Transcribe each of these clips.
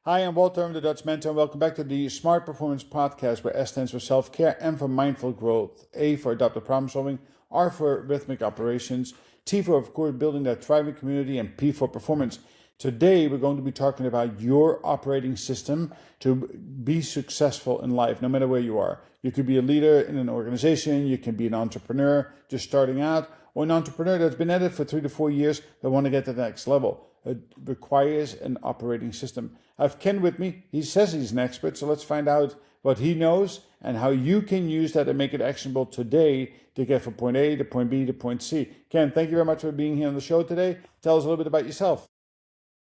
Hi, I'm Walter, I'm the Dutch mentor, and welcome back to the Smart Performance Podcast, where S stands for self-care, M for mindful growth, A for adaptive problem solving, R for rhythmic operations, T for, of course, building that thriving community, and P for performance. Today, we're going to be talking about your operating system to be successful in life, no matter where you are. You could be a leader in an organization, you can be an entrepreneur just starting out, or an entrepreneur that's been at it for 3 to 4 years that want to get to the next level. It requires an operating system. I have Ken with me. He says he's an expert, so let's find out what he knows and how you can use that and make it actionable today to get from point A to point B to point C. Ken, thank you very much for being here on the show today. Tell us a little bit about yourself.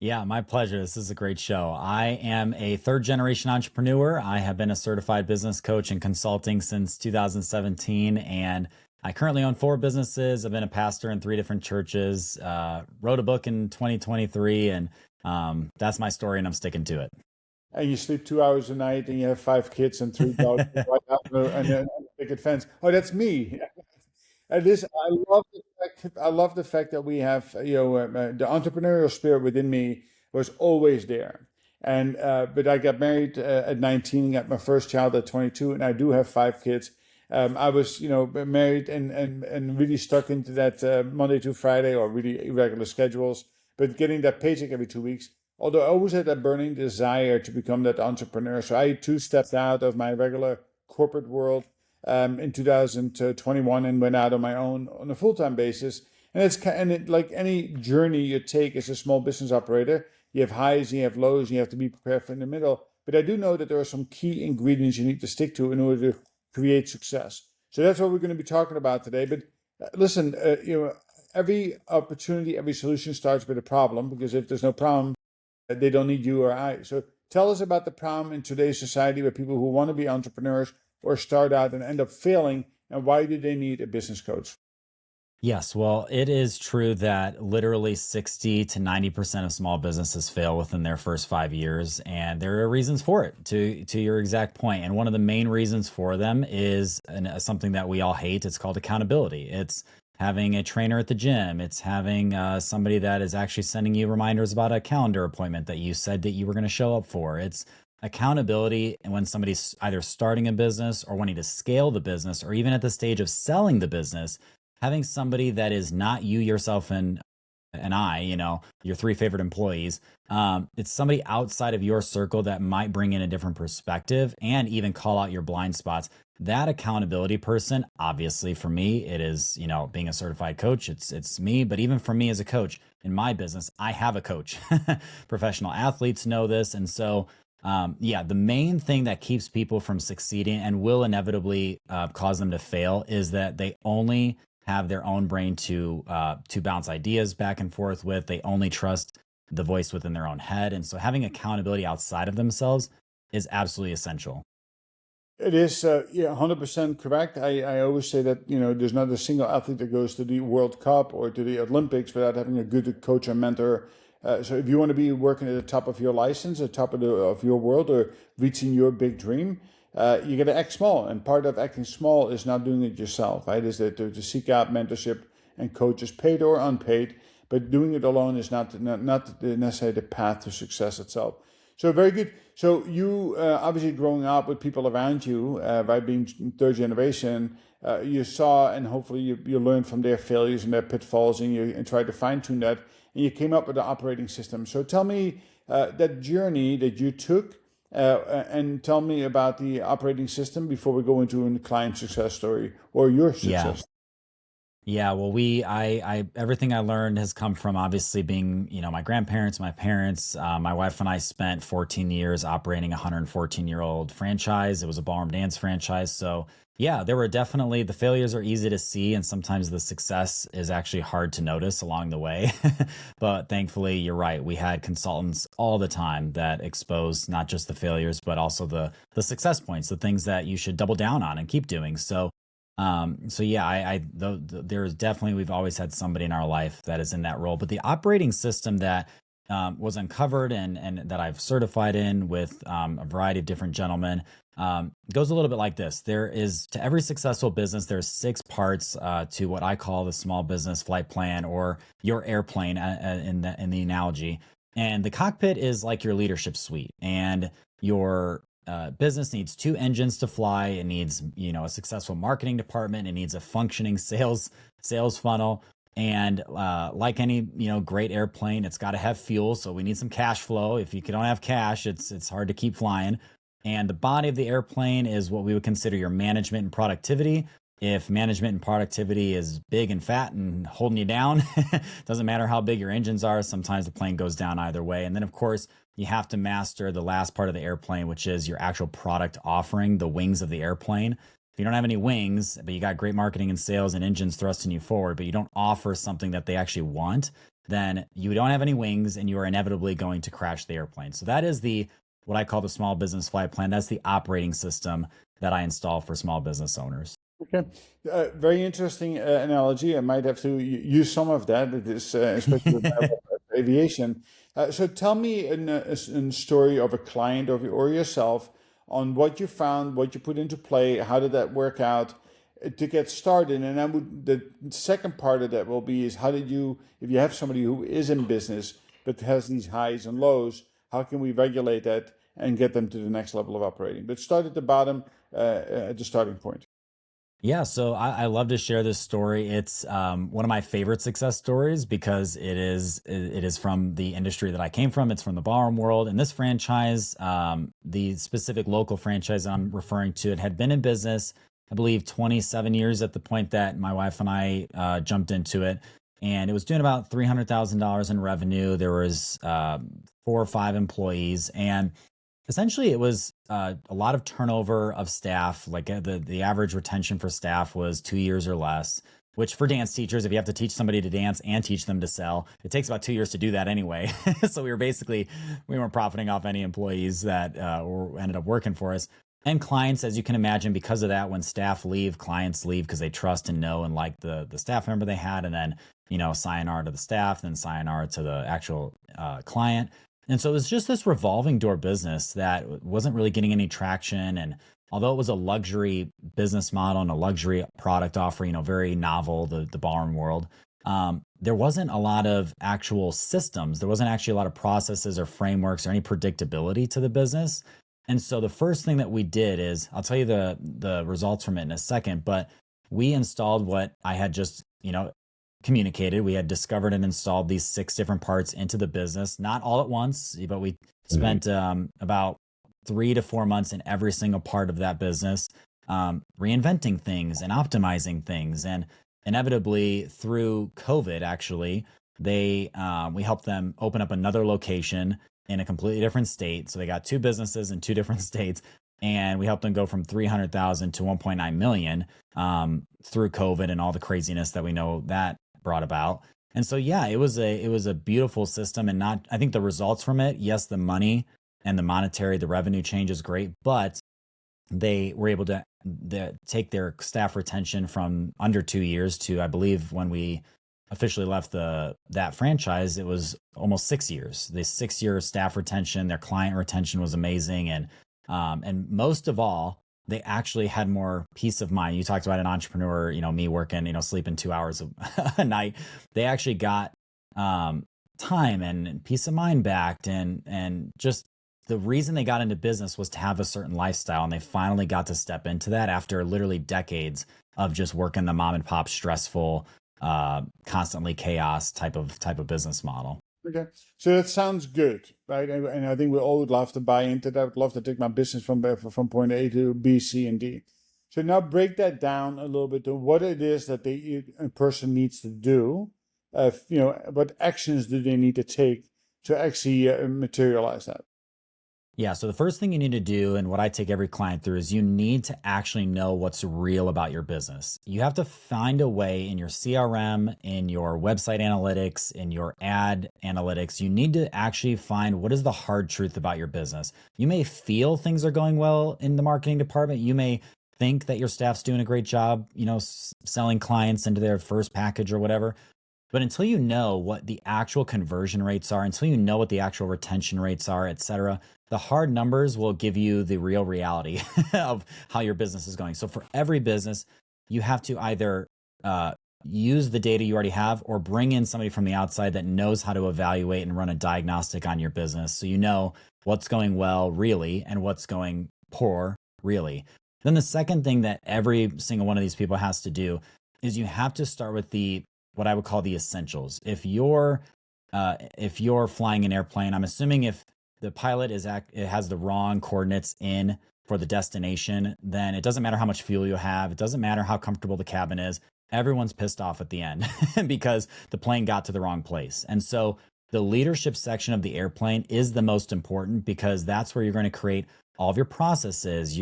Yeah, my pleasure. This is a great show. I am a third generation entrepreneur. I have been a certified business coach and consulting since 2017, and I currently own four businesses. I've been a pastor in three different churches, wrote a book in 2023, and that's my story, and I'm sticking to it. And you sleep 2 hours a night and you have 5 kids and three dogs right after and a picket fence. Oh, that's me. And this, I love the fact that we have, the entrepreneurial spirit within me was always there. And but I got married at 19, got my first child at 22, and I do have 5 kids. I was, married and really stuck into that Monday to Friday or really irregular schedules, but getting that paycheck every 2 weeks. Although I always had that burning desire to become that entrepreneur, so I too stepped out of my regular corporate world in 2021 and went out on my own on a full-time basis. And like any journey you take as a small business operator, you have highs, you have lows, you have to be prepared for in the middle. But I do know that there are some key ingredients you need to stick to in order to create success. So that's what we're going to be talking about today. But listen, every opportunity, every solution starts with a problem, because if there's no problem, they don't need you or I. So tell us about the problem in today's society where people who want to be entrepreneurs or start out and end up failing, and why do they need a business coach? Yes, well, it is true that literally 60 to 90% of small businesses fail within their first 5 years. And there are reasons for it, to your exact point. And one of the main reasons for them is something that we all hate. It's called accountability. It's having a trainer at the gym. It's having somebody that is actually sending you reminders about a calendar appointment that you said that you were going to show up for. It's accountability. And when somebody's either starting a business or wanting to scale the business, or even at the stage of selling the business, having somebody that is not you, yourself, and I, your three favorite employees, it's somebody outside of your circle that might bring in a different perspective and even call out your blind spots. That accountability person, obviously for me, it is, being a certified coach, it's me. But even for me as a coach in my business, I have a coach. Professional athletes know this. And so, the main thing that keeps people from succeeding and will inevitably cause them to fail is that they only have their own brain to bounce ideas back and forth with. They only trust the voice within their own head. And so having accountability outside of themselves is absolutely essential. It is, 100% correct. I always say that, there's not a single athlete that goes to the World Cup or to the Olympics without having a good coach or mentor. So if you want to be working at the top of your license, at the top of your world, or reaching your big dream, you got to act small. And part of acting small is not doing it yourself, right? Is that to seek out mentorship and coaches, paid or unpaid. But doing it alone is not necessarily the path to success itself. So very good. So you obviously growing up with people around you, by being third generation, you saw and hopefully you learned from their failures and their pitfalls, and tried to fine tune that, and you came up with the operating system. So tell me that journey that you took, and tell me about the operating system before we go into a client success story or your Yeah. success. Yeah, well, everything I learned has come from obviously being, my grandparents, my parents. My wife and I spent 14 years operating a 114-year-old franchise. It was a ballroom dance franchise. So, yeah, there were definitely the failures are easy to see, and sometimes the success is actually hard to notice along the way. But thankfully, you're right. We had consultants all the time that exposed not just the failures, but also the success points, the things that you should double down on and keep doing. So yeah, there's definitely, we've always had somebody in our life that is in that role. But the operating system that was uncovered and that I've certified in with a variety of different gentlemen goes a little bit like this. There is, to every successful business, there's 6 parts to what I call the small business flight plan, or your airplane in the analogy. And the cockpit is like your leadership suite, and your business needs two engines to fly. It needs, a successful marketing department. It needs a functioning sales funnel, and like any great airplane, it's got to have fuel. So we need some cash flow. If you don't have cash, it's hard to keep flying. And the body of the airplane is what we would consider your management and productivity. If management and productivity is big and fat and holding you down, doesn't matter how big your engines are, sometimes the plane goes down either way. And then, of course, you have to master the last part of the airplane, which is your actual product offering, the wings of the airplane. If you don't have any wings, but you got great marketing and sales and engines thrusting you forward, but you don't offer something that they actually want, then you don't have any wings and you are inevitably going to crash the airplane. So that is what I call the small business flight plan. That's the operating system that I install for small business owners. Okay, very interesting analogy. I might have to use some of that. It is especially with aviation. So tell me a story of a client or yourself on what you found, what you put into play. How did that work out to get started? And the second part of that will be is how did you, if you have somebody who is in business but has these highs and lows, how can we regulate that and get them to the next level of operating? But start at the bottom, at the starting point. Yeah, so I love to share this story. It's one of my favorite success stories because it is from the industry that I came from. It's from the ballroom world, and this franchise, the specific local franchise I'm referring to, it had been in business, I believe, 27 years at the point that my wife and I jumped into it, and it was doing about $300,000 in revenue. There was 4 or 5 employees, and essentially, it was a lot of turnover of staff. Like the average retention for staff was 2 years or less. Which for dance teachers, if you have to teach somebody to dance and teach them to sell, it takes about 2 years to do that anyway. So we weren't profiting off any employees that ended up working for us. And clients, as you can imagine, because of that, when staff leave, clients leave because they trust and know and like the staff member they had, and then sayonara to the staff, then sayonara to the actual client. And so it was just this revolving door business that wasn't really getting any traction. And although it was a luxury business model and a luxury product offering, very novel, the ballroom world, there wasn't a lot of actual systems. There wasn't actually a lot of processes or frameworks or any predictability to the business. And so the first thing that we did is, I'll tell you the results from it in a second, but we installed what I had just, communicated. We had discovered and installed these 6 different parts into the business, not all at once, but we spent about 3 to 4 months in every single part of that business, reinventing things and optimizing things. And inevitably through COVID, actually, we helped them open up another location in a completely different state. So they got 2 businesses in 2 different states. And we helped them go from 300,000 to 1.9 million through COVID and all the craziness that we know that brought about. And so, yeah, it was a beautiful system, and I think the results from it, yes, the money and the revenue change is great, but they were able to take their staff retention from under 2 years to, I believe, when we officially left that franchise, it was almost 6 years. The 6-year staff retention, their client retention was amazing, and most of all, they actually had more peace of mind. You talked about an entrepreneur, me working, sleeping 2 hours a night. They actually got time and peace of mind back. And just the reason they got into business was to have a certain lifestyle. And they finally got to step into that after literally decades of just working the mom and pop stressful, constantly chaos type of business model. Okay, so that sounds good, right? And I think we all would love to buy into that. I would love to take my business from point A to B, C, and D. So now break that down a little bit to what it is that a person needs to do. What actions do they need to take to actually materialize that? Yeah. So the first thing you need to do, and what I take every client through, is you need to actually know what's real about your business. You have to find a way in your CRM, in your website analytics, in your ad analytics. You need to actually find what is the hard truth about your business. You may feel things are going well in the marketing department. You may think that your staff's doing a great job, selling clients into their first package or whatever. But until you know what the actual conversion rates are, until you know what the actual retention rates are, et cetera, the hard numbers will give you the real reality of how your business is going. So for every business, you have to either use the data you already have or bring in somebody from the outside that knows how to evaluate and run a diagnostic on your business so you know what's going well really and what's going poor really. Then the second thing that every single one of these people has to do is you have to start with the what I would call the essentials. If you're flying an airplane, I'm assuming if the pilot it has the wrong coordinates in for the destination, then it doesn't matter how much fuel you have. It doesn't matter how comfortable the cabin is. Everyone's pissed off at the end because the plane got to the wrong place. And so the leadership section of the airplane is the most important because that's where you're going to create all of your processes,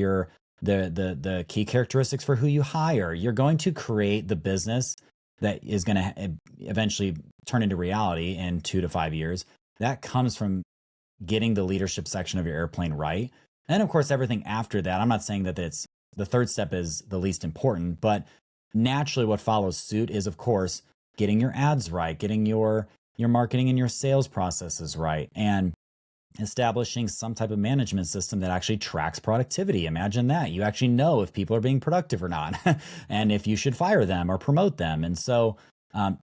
the key characteristics for who you hire. You're going to create the business that is going to eventually turn into reality in 2 to 5 years. That comes from getting the leadership section of your airplane right. And of course, everything after that, I'm not saying that it's the third step is the least important, but naturally what follows suit is, of course, getting your ads right, getting your marketing and your sales processes right, and establishing some type of management system that actually tracks productivity. Imagine that. You actually know if people are being productive or not, and if you should fire them or promote them. And so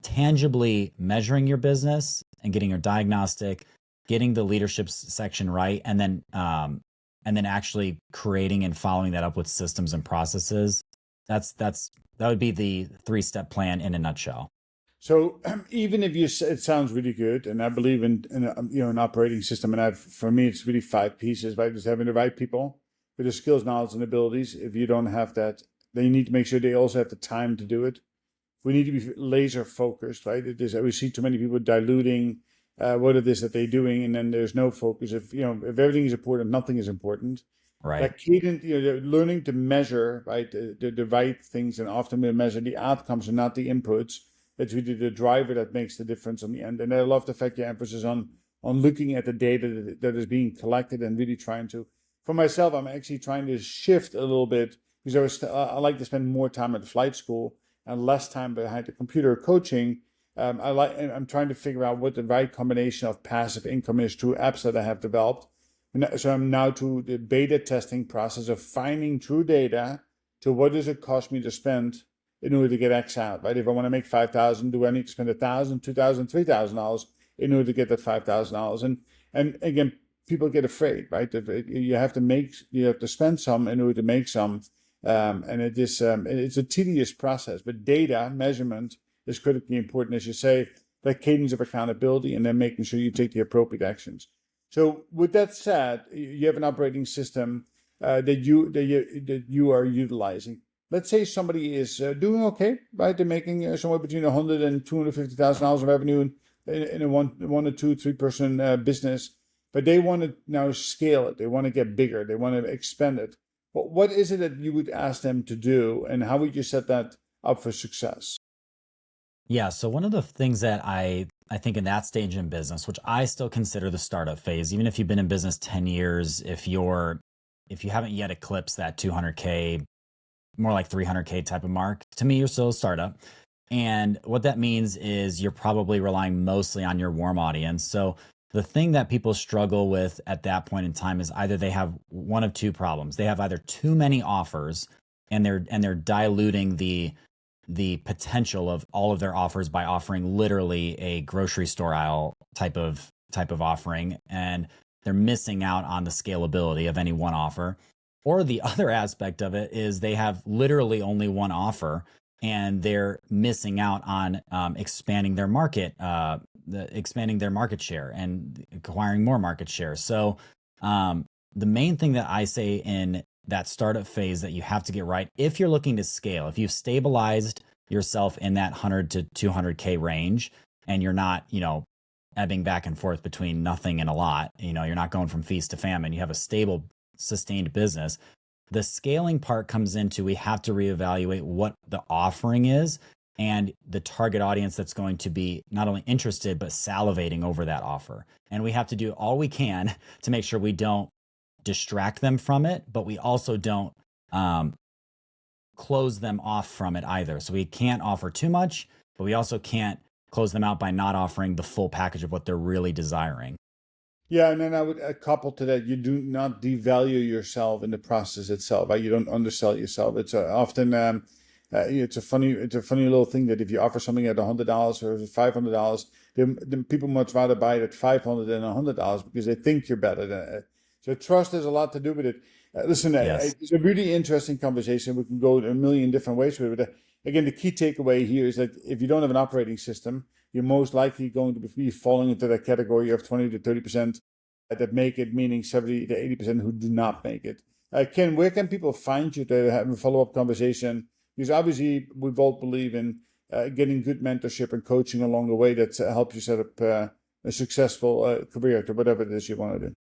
tangibly measuring your business and getting your diagnostic, getting the leadership section right, and then actually creating and following that up with systems and processes. That would be the 3-step plan in a nutshell. So even if it sounds really good, and I believe in an operating system, and for me it's really 5 pieces, right? Just having the right people with the skills, knowledge, and abilities. If you don't have that, then you need to make sure they also have the time to do it. We need to be laser focused, right? We see too many people diluting what it is that they're doing, and then there's no focus. If everything is important, nothing is important. Right. That cadence, learning to measure, right, the right things, and often we measure the outcomes and not the inputs. It's really the driver that makes the difference on the end. And I love the fact your emphasis on looking at the data that is being collected and really trying to. For myself, I'm actually trying to shift a little bit because I like to spend more time at the flight school and less time behind the computer coaching. I'm trying to figure out what the right combination of passive income is through apps that I have developed. So I'm now to the beta testing process of finding true data to what does it cost me to spend in order to get X out, right? If I want to make 5,000, do I need to spend $1,000, $2,000, $3,000 in order to get that $5,000? And again, people get afraid, right? You have to spend some in order to make some, and it's a tedious process. But data measurement is critically important, as you say, that cadence of accountability, and then making sure you take the appropriate actions. So, with that said, you have an operating system that you are utilizing. Let's say somebody is doing okay, right? They're making somewhere between $100,000 and $250,000 of revenue in a one or 2, 3 person business, but they want to now scale it. They want to get bigger. They want to expand it. But what is it that you would ask them to do, and how would you set that up for success? Yeah. So one of the things that I think in that stage in business, which I still consider the startup phase, even if you've been in business 10 years, if you haven't yet eclipsed that 200K, more like 300K type of mark, to me, you're still a startup. And what that means is you're probably relying mostly on your warm audience. So the thing that people struggle with at that point in time is either they have one of 2 problems. They have either too many offers and they're diluting the potential of all of their offers by offering literally a grocery store aisle type of offering, and they're missing out on the scalability of any one offer. Or the other aspect of it is they have literally only one offer and they're missing out on expanding their market, expanding their market share and acquiring more market share. So the main thing that I say in that startup phase that you have to get right, if you're looking to scale, if you've stabilized yourself in that 100 to 200K range and you're not, ebbing back and forth between nothing and a lot, you're not going from feast to famine, you have a stable, sustained business. The scaling part comes into, we have to reevaluate what the offering is and the target audience that's going to be not only interested, but salivating over that offer. And we have to do all we can to make sure we don't distract them from it, but we also don't close them off from it either. So we can't offer too much, but we also can't close them out by not offering the full package of what they're really desiring. Yeah, and then I would couple to that, you do not devalue yourself in the process itself, right? You don't undersell yourself. It's often It's a funny little thing that if you offer something at $100 or $500, then people much rather buy it at $500 than $100 because they think you're better than it. So trust has a lot to do with it. Listen, Yes. it's a really interesting conversation. We can go a million different ways with it. But again, the key takeaway here is that if you don't have an operating system, you're most likely going to be falling into that category of 20 to 30% that make it, meaning 70 to 80% who do not make it. Ken, where can people find you to have a follow-up conversation? Because obviously we both believe in getting good mentorship and coaching along the way that helps you set up a successful career to whatever it is you want to do.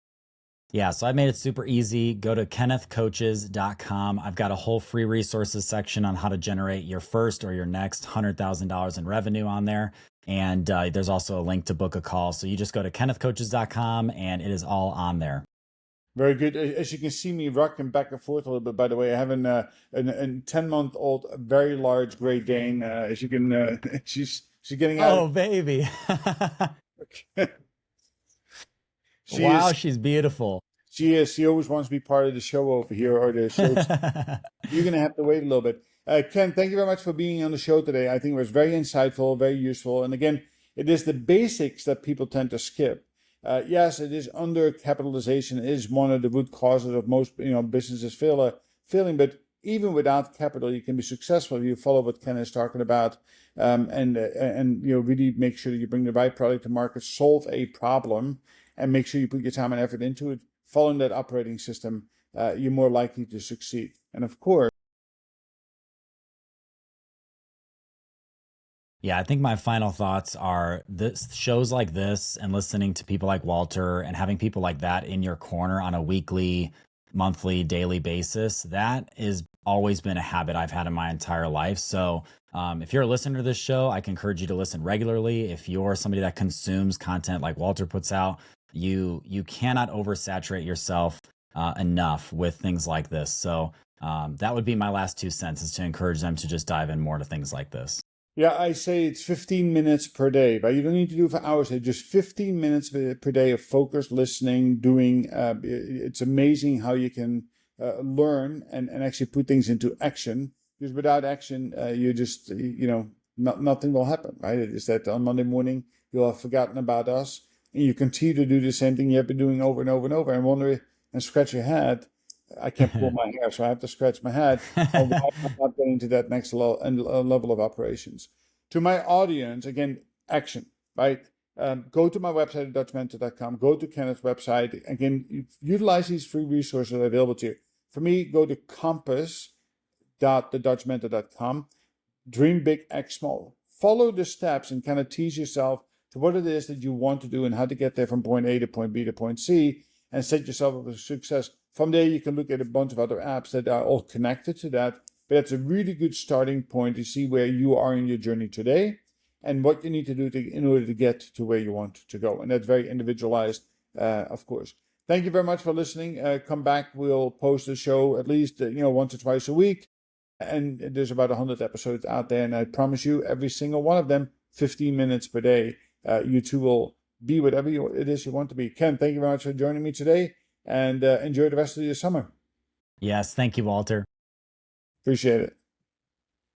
Yeah, so I made it super easy. Go to kennethcoaches.com. I've got a whole free resources section on how to generate your first or your next $100,000 in revenue on there. And there's also a link to book a call. So you just go to kennethcoaches.com and it is all on there. Very good. As you can see me rocking back and forth a little bit, by the way, I have a 10-month-old, very large Great Dane. As you can, she's getting out. Oh, baby. She Wow, is. she's beautiful. She is. She always wants to be part of the show over here, or the show. You're going to have to wait a little bit. Ken, thank you very much for being on the show today. I think it was very insightful, very useful. And again, it is the basics that people tend to skip. Yes, it is undercapitalization. It is one of the root causes of most businesses failing. But even without capital, you can be successful if you follow what Ken is talking about, and really make sure that you bring the right product to market, solve a problem, and make sure you put your time and effort into it. Following that operating system, you're more likely to succeed. And of course. Yeah, I think my final thoughts are this shows like this and listening to people like Walter and having people like that in your corner on a weekly, monthly, daily basis. That is always been a habit I've had in my entire life. So if you're a listener to this show, I can encourage you to listen regularly. If you're somebody that consumes content like Walter puts out, you cannot oversaturate yourself enough with things like this. So that would be my last 2 cents, is to encourage them to just dive in more to things like this. Yeah, I say it's 15 minutes per day, but you don't need to do it for hours. It's just 15 minutes per day of focused listening, doing. It's amazing how you can learn and actually put things into action. Because without action, you just, nothing will happen, right? It is that on Monday morning, you'll have forgotten about us and you continue to do the same thing you have been doing over and over and over and wonder and scratch your head. I can't pull my hair, so I have to scratch my head. Why am I not getting to that next level of operations? To my audience, again, action, right? Go to my website at dutchmentor.com. Go to Kenneth's website. Again, utilize these free resources that are available to you. For me, go to compass.thedutchmentor.com. Dream big, act small. Follow the steps and kind of tease yourself to what it is that you want to do and how to get there from point A to point B to point C, and set yourself up for success. From there, you can look at a bunch of other apps that are all connected to that. But that's a really good starting point to see where you are in your journey today and what you need to do in order to get to where you want to go. And that's very individualized, of course. Thank you very much for listening. Come back. We'll post the show at least once or twice a week. And there's about 100 episodes out there. And I promise you, every single one of them, 15 minutes per day. You two will be whatever it is you want to be. Ken, thank you very much for joining me today. And enjoy the rest of your summer. Yes, thank you, Walter. Appreciate it.